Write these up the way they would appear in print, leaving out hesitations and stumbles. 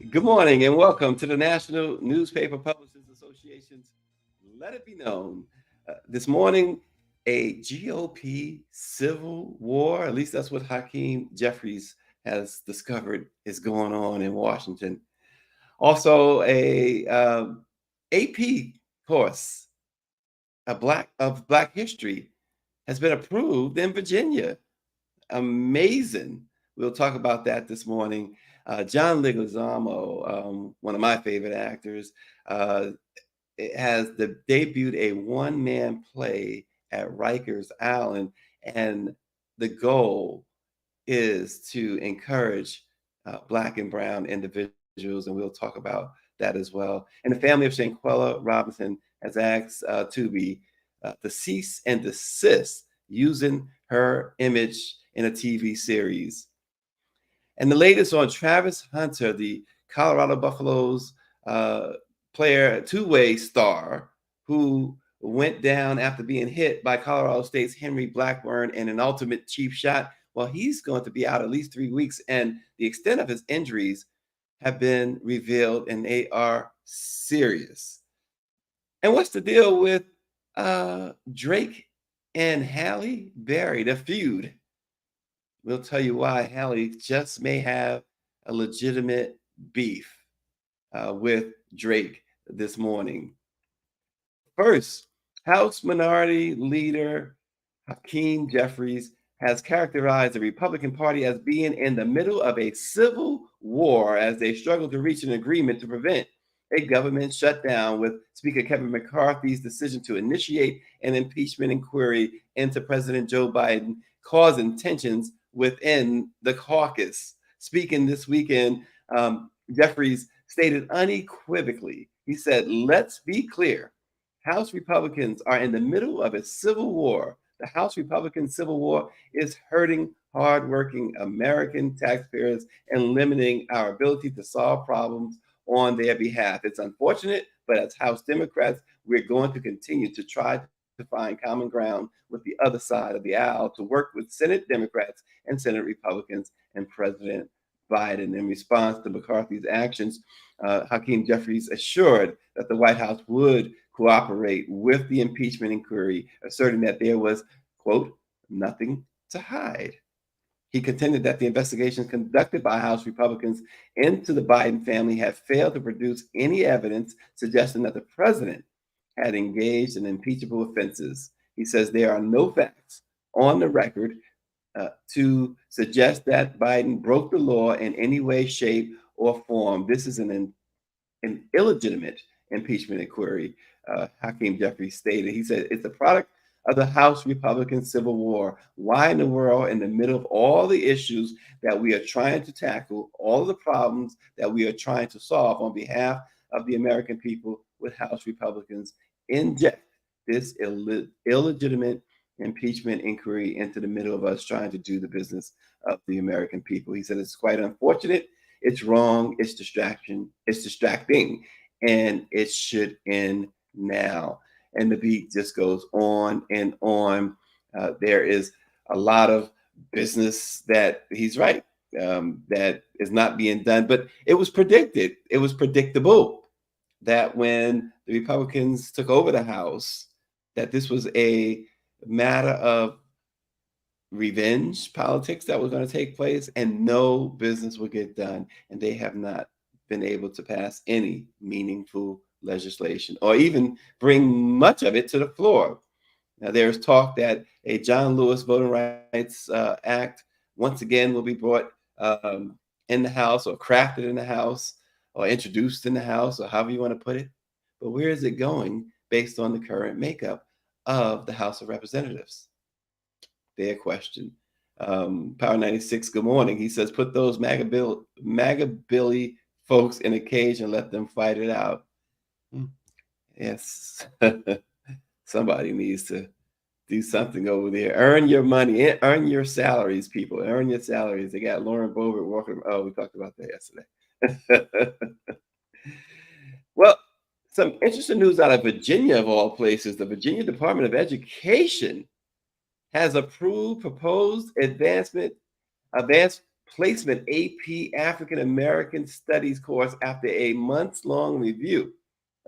Good morning and welcome to the National Newspaper Publishers Association's Let It Be Known. This morning, a GOP civil war, at least that's what Hakeem Jeffries has discovered is going on in Washington. Also, a AP course of Black history has been approved in Virginia. Amazing. We'll talk about that this morning. John Leguizamo, one of my favorite actors, has debuted a one-man play at Rikers Island, and the goal is to encourage Black and Brown individuals, and we'll talk about that as well. And the family of Shanquella Robinson has asked Tubi to cease and desist using her image in a TV series. And the latest on Travis Hunter, the Colorado Buffaloes player, two-way star, who went down after being hit by Colorado State's Henry Blackburn in an ultimate cheap shot. Well, he's going to be out at least 3 weeks, and the extent of his injuries have been revealed, and they are serious. And what's the deal with Drake and Halle Berry, the feud? We'll tell you why Halle just may have a legitimate beef with Drake this morning. First, House Minority Leader Hakeem Jeffries has characterized the Republican Party as being in the middle of a civil war as they struggle to reach an agreement to prevent a government shutdown, with Speaker Kevin McCarthy's decision to initiate an impeachment inquiry into President Joe Biden causing tensions within the caucus. Speaking this weekend, Jeffries stated unequivocally, he said, "Let's be clear. House Republicans are in the middle of a civil war. The House Republican Civil War is hurting hardworking American taxpayers and limiting our ability to solve problems on their behalf. It's unfortunate, but as House Democrats, we're going to continue to try to find common ground with the other side of the aisle to work with Senate Democrats and Senate Republicans and President Biden. In response to McCarthy's actions, Hakeem Jeffries assured that the White House would cooperate with the impeachment inquiry, asserting that there was, quote, nothing to hide. He contended that the investigations conducted by House Republicans into the Biden family had failed to produce any evidence suggesting that the president had engaged in impeachable offenses. He says there are no facts on the record to suggest that Biden broke the law in any way, shape, or form. This is an illegitimate impeachment inquiry, Hakeem Jeffries stated. He said it's a product of the House Republican Civil War. Why in the world, in the middle of all the issues that we are trying to tackle, all of the problems that we are trying to solve on behalf of the American people, would House Republicans inject this illegitimate impeachment inquiry into the middle of us trying to do the business of the American people? He said it's quite unfortunate, it's wrong, it's distracting, and it should end now. And the beat just goes on and on. There is a lot of business that he's right, that is not being done, but it was predicted, it was predictable that when the Republicans took over the House, that this was a matter of revenge politics that was going to take place, and no business would get done. And they have not been able to pass any meaningful legislation or even bring much of it to the floor. Now, there's talk that a John Lewis Voting Rights Act once again will be brought in the House, or crafted in the House, or introduced in the House, or however you want to put it. But where is it going based on the current makeup of the House of Representatives? Their question. Power 96, good morning. He says, put those MAGA Billy folks in a cage and let them fight it out. Yes. Somebody needs to do something over there. Earn your money, earn your salaries, people. Earn your salaries. They got Lauren Boebert walking. Oh, we talked about that yesterday. Well, some interesting news out of Virginia, of all places. The Virginia Department of Education has approved proposed advanced placement AP African American Studies course after a months-long review.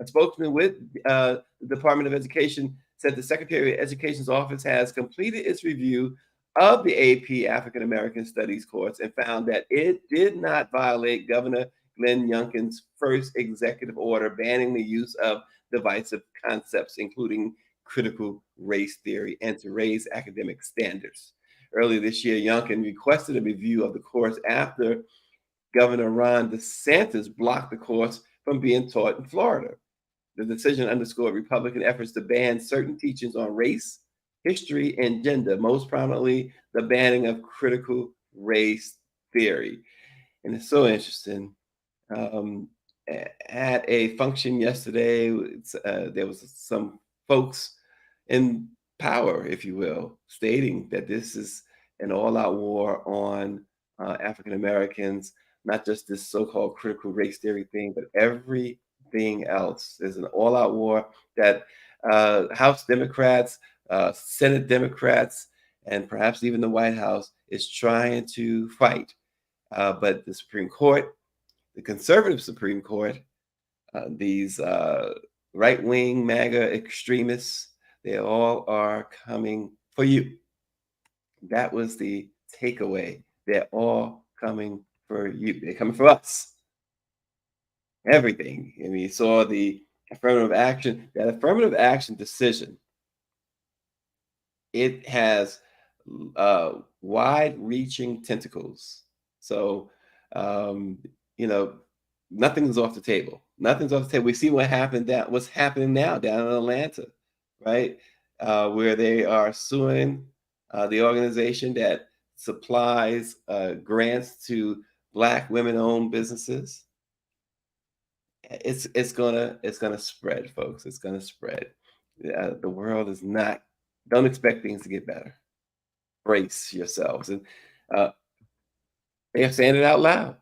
A spokesman with the Department of Education said the Secretary of Education's office has completed its review of the AP African American Studies course and found that it did not violate Governor Glenn Youngkin's first executive order banning the use of divisive concepts, including critical race theory, and to raise academic standards. Earlier this year, Youngkin requested a review of the course after Governor Ron DeSantis blocked the course from being taught in Florida. The decision underscored Republican efforts to ban certain teachings on race, history, and gender, most prominently the banning of critical race theory. And it's so interesting. At a function yesterday, there was some folks in power, if you will, stating that this is an all-out war on African Americans, not just this so-called critical race theory thing, but everything else. There's an all-out war that House Democrats, Senate Democrats, and perhaps even the White House is trying to fight. But the Supreme Court, the conservative Supreme Court, these right-wing MAGA extremists, they all are coming for you. That was the takeaway. They're all coming for you. They're coming for us. Everything. And we saw the that affirmative action decision. It has wide-reaching tentacles. So, you know, nothing's off the table. Nothing's off the table. We see what's happening now down in Atlanta, right? Where they are suing the organization that supplies grants to Black women-owned businesses. It's gonna spread, folks. It's gonna spread. The world is not. Don't expect things to get better. Brace yourselves, and they are saying it out loud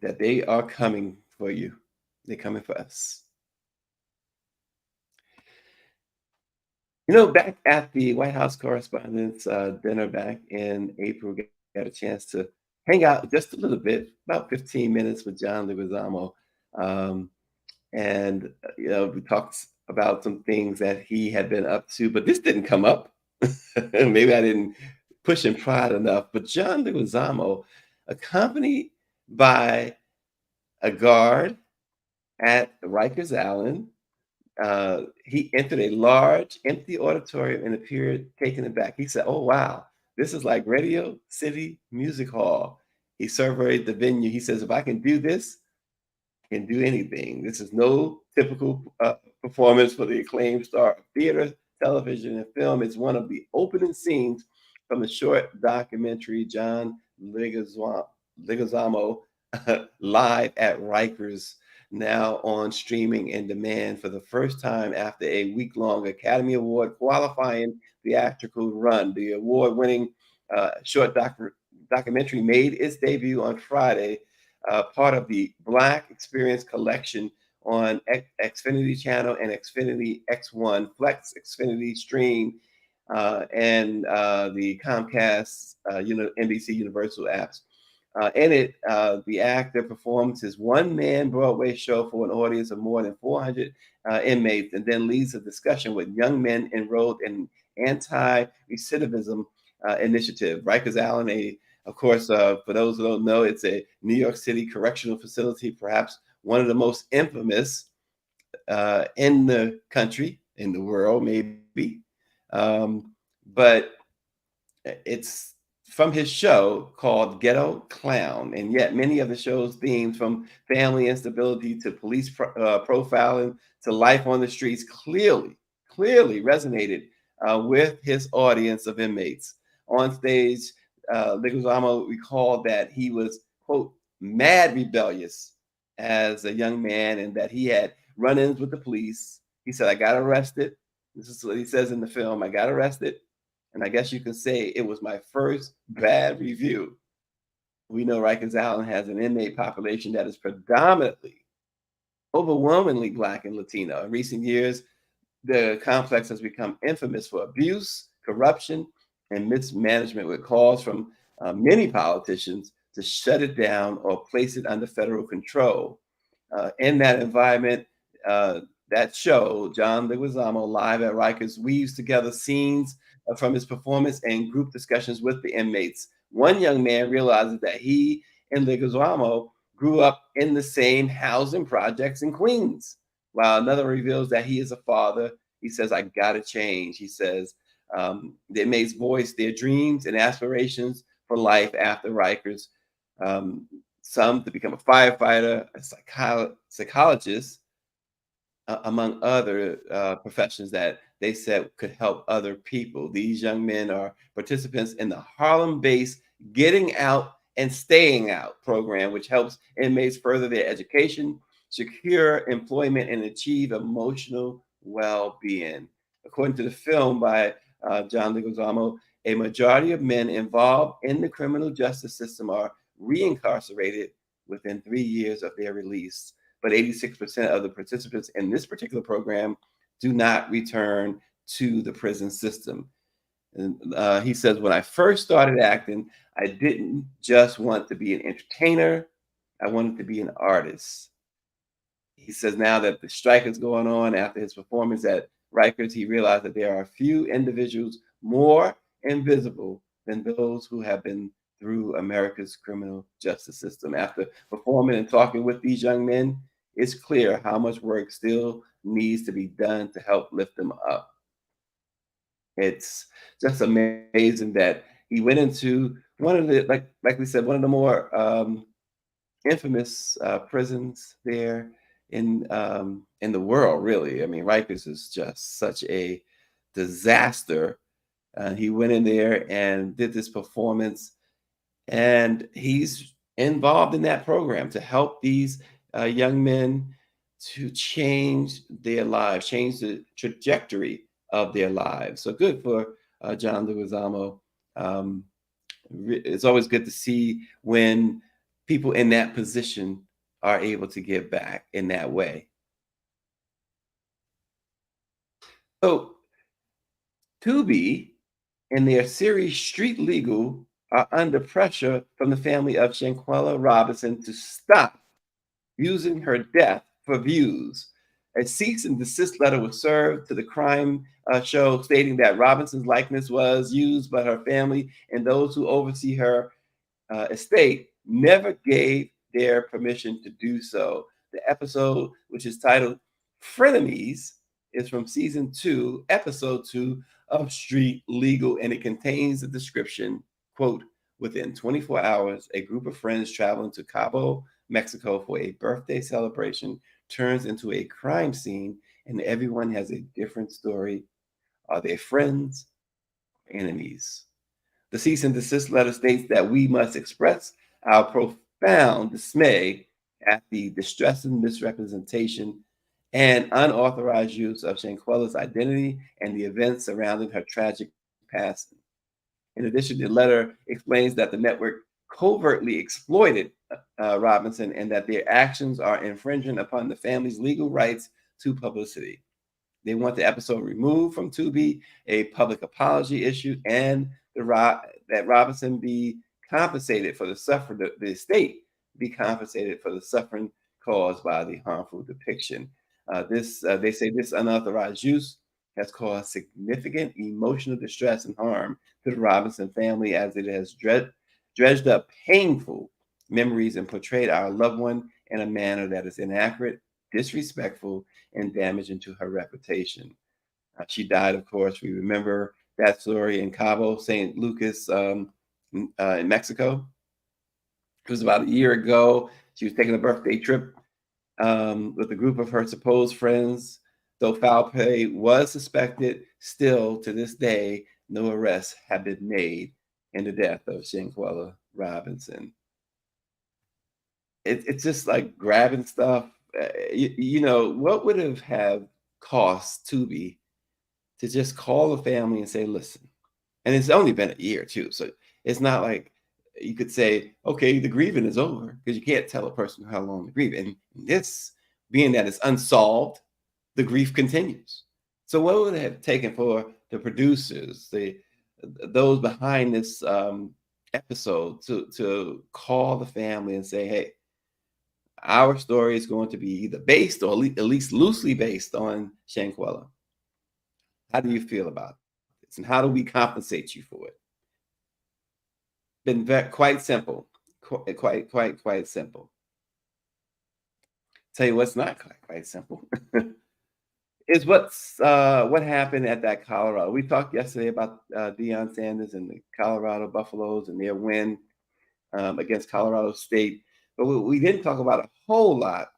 that they are coming for you. They're coming for us. You know, back at the White House Correspondents' Dinner back in April, got a chance to hang out just a little bit, about 15 minutes with John Leguizamo. Um, and we talked about some things that he had been up to, but this didn't come up. Maybe I didn't push and prod enough. But John Leguizamo, accompanied by a guard at Rikers Island, he entered a large, empty auditorium and appeared taken aback. He said, "Oh wow, this is like Radio City Music Hall." He surveyed the venue. He says, "If I can do this, can do anything. This is no typical performance for the acclaimed star of theater, television, and film. It's one of the opening scenes from the short documentary John Leguizamo live at Rikers, now on streaming and demand for the first time after a week-long Academy Award qualifying theatrical run. The award-winning short documentary made its debut on Friday, part of the Black Experience collection on Xfinity Channel and Xfinity X1, Flex Xfinity Stream, and the Comcast, NBC Universal apps. In it, the actor performs his one-man Broadway show for an audience of more than 400 inmates, and then leads a discussion with young men enrolled in anti-recidivism initiative. Rikers Island, of course, for those who don't know, it's a New York City correctional facility, perhaps one of the most infamous in the country, in the world, maybe. But it's from his show called Ghetto Clown, and yet many of the show's themes, from family instability to police profiling to life on the streets, clearly resonated with his audience of inmates. On stage, Leguizamo recalled that he was, quote, mad rebellious as a young man, and that he had run-ins with the police. He said, "I got arrested." This is what he says in the film. "I got arrested, and I guess you could say it was my first bad review." We know Rikers Island has an inmate population that is predominantly, overwhelmingly Black and Latino. In recent years, the complex has become infamous for abuse, corruption, and mismanagement, with calls from many politicians to shut it down or place it under federal control. In that environment, uh, that show, John Leguizamo Live at Rikers, weaves together scenes from his performance and group discussions with the inmates. One young man realizes that he and Leguizamo grew up in the same housing projects in Queens, while another reveals that he is a father. He says, "I gotta change." He says, the inmates voice their dreams and aspirations for life after Rikers. Um, some to become a firefighter, a psychologist, among other professions that they said could help other people. These young men are participants in the Harlem-based Getting Out and Staying Out program, which helps inmates further their education, secure employment, and achieve emotional well-being. According to the film by John Leguizamo, a majority of men involved in the criminal justice system are reincarcerated within 3 years of their release, but 86% of the participants in this particular program do not return to the prison system. And he says, "When I first started acting, I didn't just want to be an entertainer, I wanted to be an artist." He says now that the strike is going on after his performance at Rikers, he realized that there are few individuals more invisible than those who have been through America's criminal justice system. After performing and talking with these young men, it's clear how much work still needs to be done to help lift them up. It's just amazing that he went into one of the, like we said, one of the more infamous prisons there in the world. Really, I mean, Rikers is just such a disaster. He went in there and did this performance, and he's involved in that program to help these young men to change their lives, change the trajectory of their lives. So good for John Leguizamo. Um, it's always good to see when people in that position are able to give back in that way. So Tubi, in their series Street Legal, are under pressure from the family of Shanquella Robinson to stop using her death for views. A cease and desist letter was served to the crime show stating that Robinson's likeness was used by her family and those who oversee her estate never gave their permission to do so. The episode, which is titled Frenemies, is from season 2, episode 2 of Street Legal, and it contains the description, quote, within 24 hours, a group of friends traveling to Cabo, Mexico for a birthday celebration turns into a crime scene, and everyone has a different story. Are they friends, enemies? The cease and desist letter states that we must express our profound dismay at the distressing misrepresentation and unauthorized use of Shanquella's identity and the events surrounding her tragic passing. In addition, the letter explains that the network covertly exploited Robinson and that their actions are infringing upon the family's legal rights to publicity. They want the episode removed from Tubi, a public apology issued, and that Robinson be compensated for the suffering, the estate be compensated for the suffering caused by the harmful depiction. They say this unauthorized use has caused significant emotional distress and harm to the Robinson family as it has dredged up painful memories and portrayed our loved one in a manner that is inaccurate, disrespectful, and damaging to her reputation. She died, of course. We remember that story in Cabo, St. Lucas, in Mexico. It was about a year ago. She was taking a birthday trip with a group of her supposed friends. Though foul play was suspected, still to this day, no arrests have been made in the death of Shanquella Robinson. It's just like grabbing stuff. What would have cost Tubi to just call the family and say, listen, and it's only been a year too. So it's not like you could say, okay, the grieving is over because you can't tell a person how long to grieve. And this, being that it's unsolved, the grief continues. So what would it have taken for the producers, those behind this episode to call the family and say, hey, our story is going to be either based or at least loosely based on Shanquella. How do you feel about this? And how do we compensate you for it? Been quite simple. Quite simple. Tell you what's not quite simple is what happened at that Colorado. We talked yesterday about Deion Sanders and the Colorado Buffaloes and their win against Colorado State. But what we didn't talk about a whole lot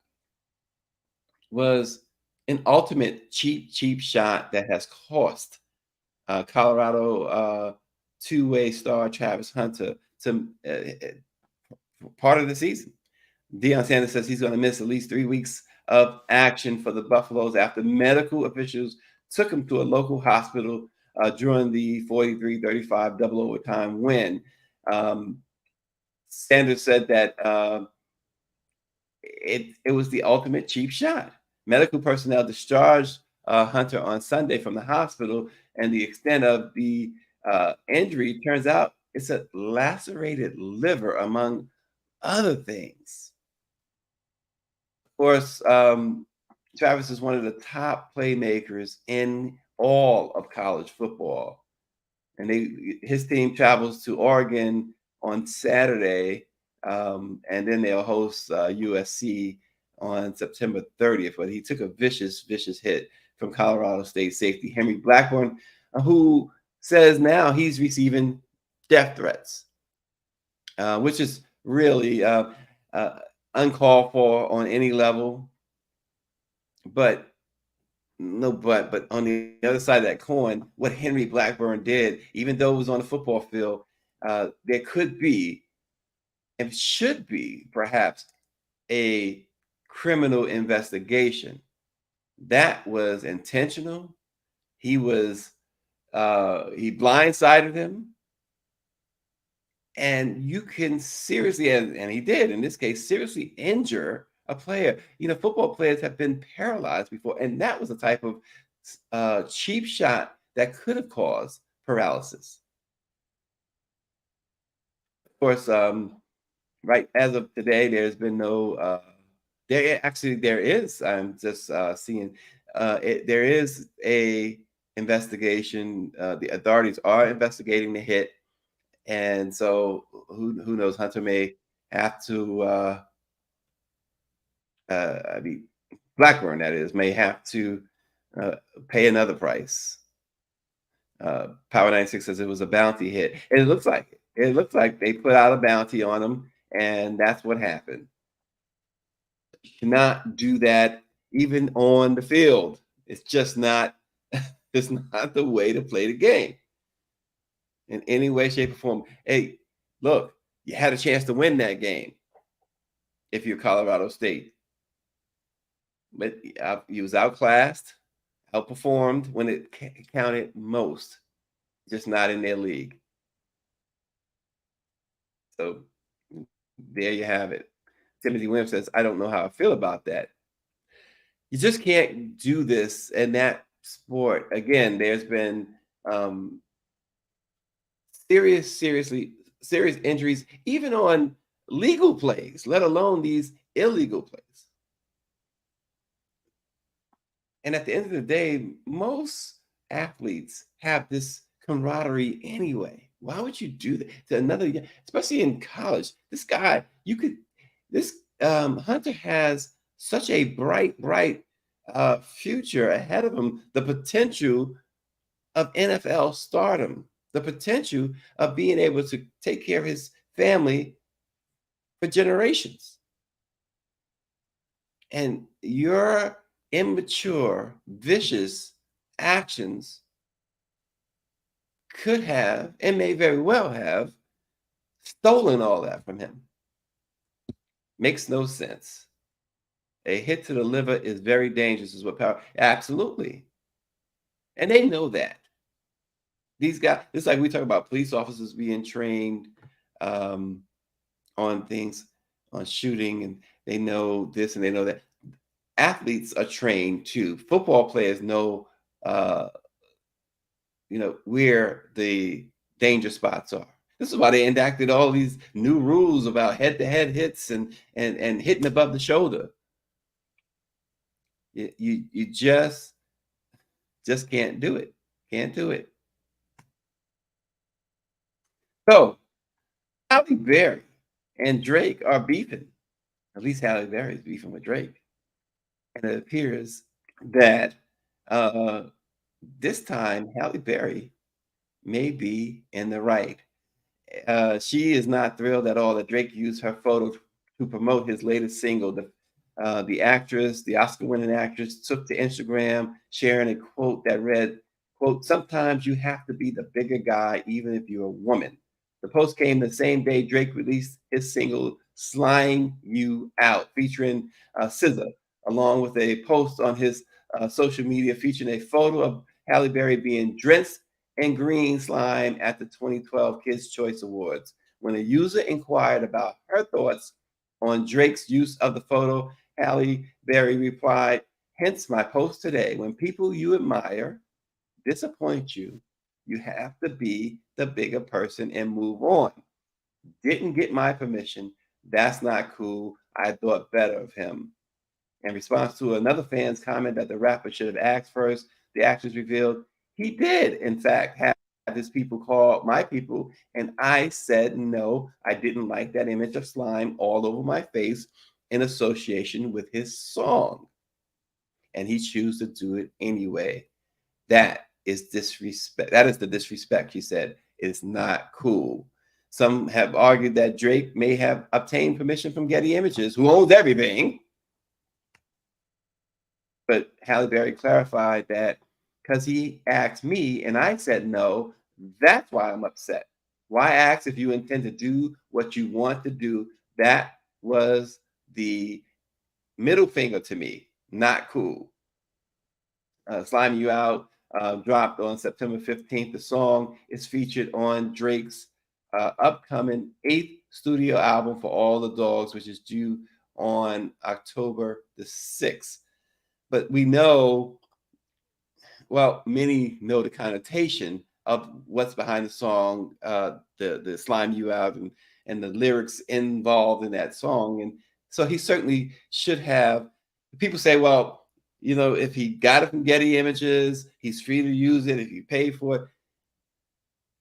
was an ultimate cheap shot that has cost Colorado two-way star Travis Hunter some part of the season. Deion Sanders says he's going to miss at least 3 weeks of action for the Buffaloes after medical officials took him to a local hospital during the 43-35 double overtime win. Sanders said that it was the ultimate cheap shot. Medical personnel discharged Hunter on Sunday from the hospital, and the extent of the injury turns out it's a lacerated liver, among other things. Of course, Travis is one of the top playmakers in all of college football, and his team travels to Oregon on Saturday, and then they'll host USC on September 30th. But he took a vicious hit from Colorado State safety Henry Blackburn, who says now he's receiving death threats, which is really uncalled for on any level. But on the other side of that coin, what Henry Blackburn did, even though it was on the football field, there could be and should be perhaps a criminal investigation. That was intentional. He blindsided him. And you can seriously, and he did in this case, seriously injure a player. Football players have been paralyzed before, and that was a type of cheap shot that could have caused paralysis. course, right as of today, there's been no. There is. I'm just seeing. There is a investigation. The authorities are investigating the hit, and so who knows? Hunter may have to. I mean, Blackburn, that is, may have to uh, pay another price. Power 96 says it was a bounty hit. And it looks like it. It looks like they put out a bounty on him, and that's what happened. You cannot do that even on the field. It's just not. It's not the way to play the game in any way, shape, or form. Hey, look, you had a chance to win that game if you're Colorado State, but you was outclassed, outperformed when it counted most. Just not in their league. So there you have it. Timothy Williams says, I don't know how I feel about that. You just can't do this in that sport. Again, there's been um, serious injuries, even on legal plays, let alone these illegal plays. And at the end of the day, most athletes have this camaraderie anyway. Why would you do that to another, especially in college? This guy, this Hunter has such a bright future ahead of him. The potential of NFL stardom, the potential of being able to take care of his family for generations. And your immature, vicious actions could have, and may very well have, stolen all that from him. Makes no sense. A hit to the liver is very dangerous, is what power. Absolutely. And they know that. These guys, it's like we talk about police officers being trained on things, on shooting, and they know this and they know that. Athletes are trained too. Football players know, where the danger spots are. This is why they enacted all these new rules about head-to-head hits and hitting above the shoulder. You just can't do it. Can't do it. So Halle Berry and Drake are beefing. At least Halle Berry is beefing with Drake. And it appears that uh, this time Halle Berry may be in the right. She is not thrilled at all that Drake used her photo to promote his latest single. The actress, the Oscar-winning actress, took to Instagram sharing a quote that read, quote, sometimes you have to be the bigger guy even if you're a woman. The post came the same day Drake released his single Slime You Out, featuring SZA, along with a post on his social media featuring a photo of Halle Berry being drenched in green slime at the 2012 Kids' Choice Awards. When a user inquired about her thoughts on Drake's use of the photo, Halle Berry replied, hence my post today. When people you admire disappoint you, you have to be the bigger person and move on. Didn't get my permission. That's not cool. I thought better of him. In response to another fan's comment that the rapper should have asked first, the actress revealed he did, in fact, have his people call my people, and I said no. I didn't like that image of slime all over my face in association with his song. And he chose to do it anyway. That is disrespect. That is the disrespect, he said. It's not cool. Some have argued that Drake may have obtained permission from Getty Images, who owns everything. But Halle Berry clarified that because he asked me and I said no, that's why I'm upset. Why ask if you intend to do what you want to do? That was the middle finger to me. Not cool. Slime You Out dropped on September 15th. The song is featured on Drake's upcoming 8th studio album For All the Dogs, which is due on October the 6th. But we know, well, many know the connotation of what's behind the song, the Slime You Out, and the lyrics involved in that song. And so he certainly should have. People say, well, if he got it from Getty Images, he's free to use it if you pay for it.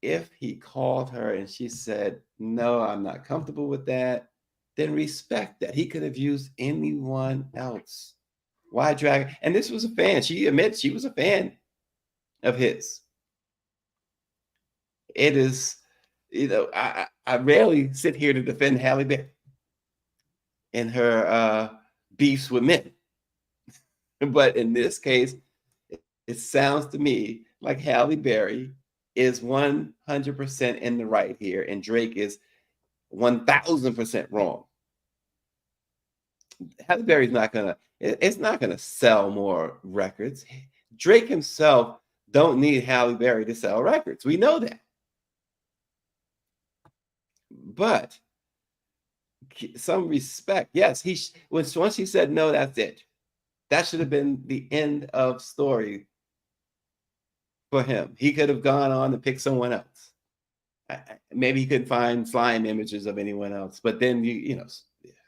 If he called her and she said, no, I'm not comfortable with that, then respect that. He could have used anyone else. Why drag? And this was a fan. She admits she was a fan of his. It is, I rarely sit here to defend Halle Berry in her beefs with men. But in this case, it sounds to me like Halle Berry is 100% in the right here, and Drake is 1000% wrong. Halle Berry's it's not gonna sell more records. Drake himself don't need Halle Berry to sell records. We know that. But some respect. Yes, once he said no, that's it. That should have been the end of story for him. He could have gone on to pick someone else. Maybe he couldn't find slime images of anyone else. But then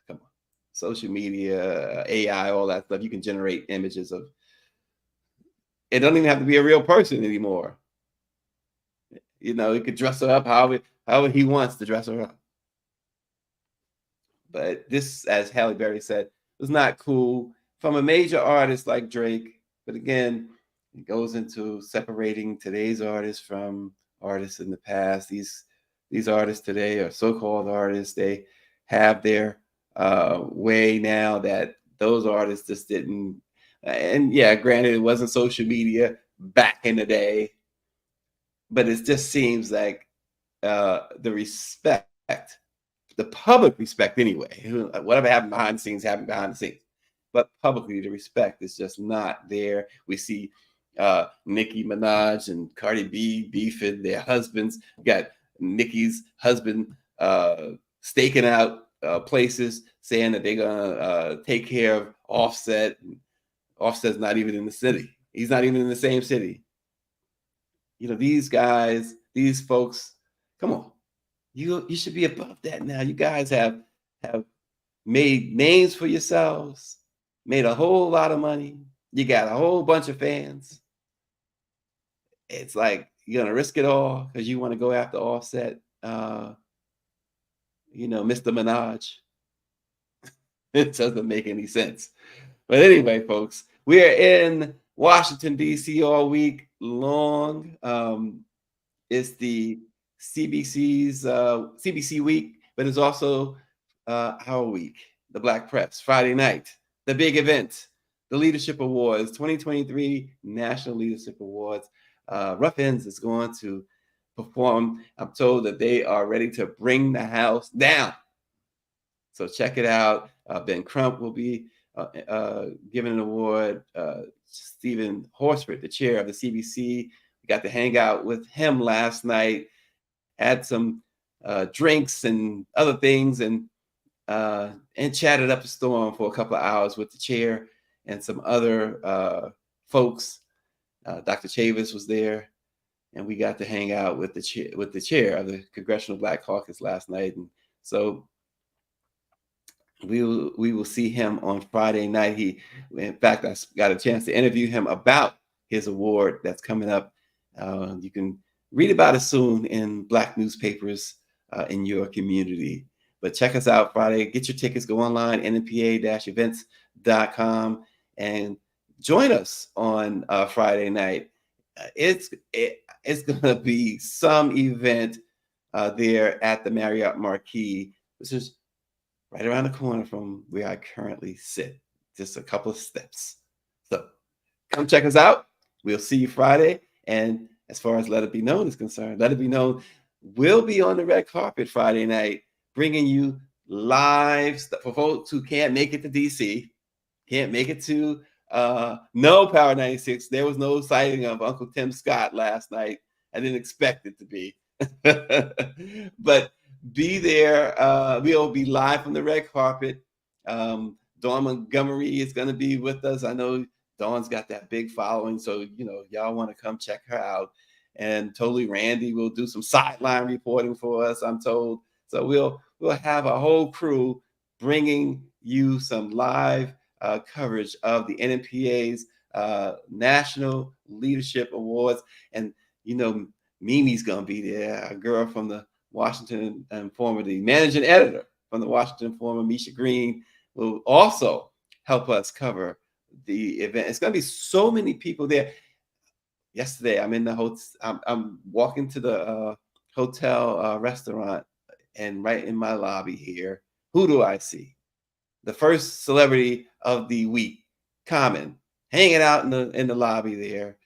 come on, social media, AI, all that stuff. You can generate images of. It doesn't even have to be a real person anymore. He could dress her up however he wants to dress her up. But this, as Halle Berry said, was not cool from a major artist like Drake. But again, it goes into separating today's artists from artists in the past. These artists today are so-called artists. They have their way now that those artists just didn't. And yeah, granted, it wasn't social media back in the day, but it just seems like the respect, the public respect anyway, whatever happened behind the scenes happened behind the scenes. But publicly, the respect is just not there. We see Nicki Minaj and Cardi B beefing their husbands. We got Nicki's husband staking out places, saying that they're gonna take care of Offset. Offset's not even in the city. He's not even in the same city. These guys, these folks, come on. You should be above that now. You guys have made names for yourselves, made a whole lot of money. You got a whole bunch of fans. It's like you're gonna risk it all because you want to go after Offset, Mr. Minaj. It doesn't make any sense. But anyway, folks, we are in Washington, D.C. all week long. It's the CBC week, but it's also our week, the Black Press, Friday night, the big event, the Leadership Awards, 2023 National Leadership Awards. Rough Ends is going to perform. I'm told that they are ready to bring the house down. So check it out. Ben Crump will be giving an award. Stephen Horsford, the chair of the CBC, we got to hang out with him last night, had some drinks and other things, and chatted up a storm for a couple of hours with the chair and some other folks. Dr. Chavis was there, and we got to hang out with the chair of the Congressional Black Caucus last night. And so we will see him on Friday night. In fact, I got a chance to interview him about his award that's coming up. You can read about it soon in Black newspapers in your community. But check us out Friday. Get your tickets. Go online, npa-events.com, and join us on Friday night. It's going to be some event there at the Marriott Marquis, which is right around the corner from where I currently sit, just a couple of steps. So come check us out. We'll see you Friday. And as far as Let It Be Known is concerned, Let It Be Known will be on the red carpet Friday night, bringing you live stuff for folks who can't make it to DC, can't make it to no Power 96. There was no sighting of Uncle Tim Scott last night. I didn't expect it to be. But be there. We'll be live from the red carpet. Dawn Montgomery is going to be with us. I know Dawn's got that big following, so y'all want to come check her out. And Totally Randy will do some sideline reporting for us, I'm told. So we'll have a whole crew bringing you some live coverage of the NMPA's National Leadership Awards. And, you know, Mimi's going to be there, a girl from the Washington Informer, the managing editor from the Washington Informer, Misha Green, will also help us cover the event. It's going to be so many people there. Yesterday, I'm in the hotel. I'm walking to the hotel restaurant, and right in my lobby here, who do I see? The first celebrity of the week, Common, hanging out in the lobby there.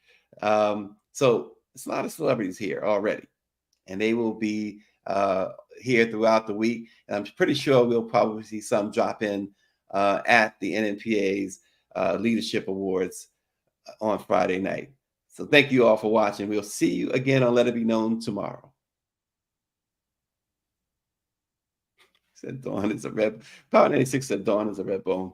So it's a lot of celebrities here already, and they will be here throughout the week. And I'm pretty sure we'll probably see some drop in at the NMPA's Leadership Awards on Friday night. So thank you all for watching. We'll see you again on Let It Be Known tomorrow. Said Dawn is a red. Power 96 said Dawn is a red bone.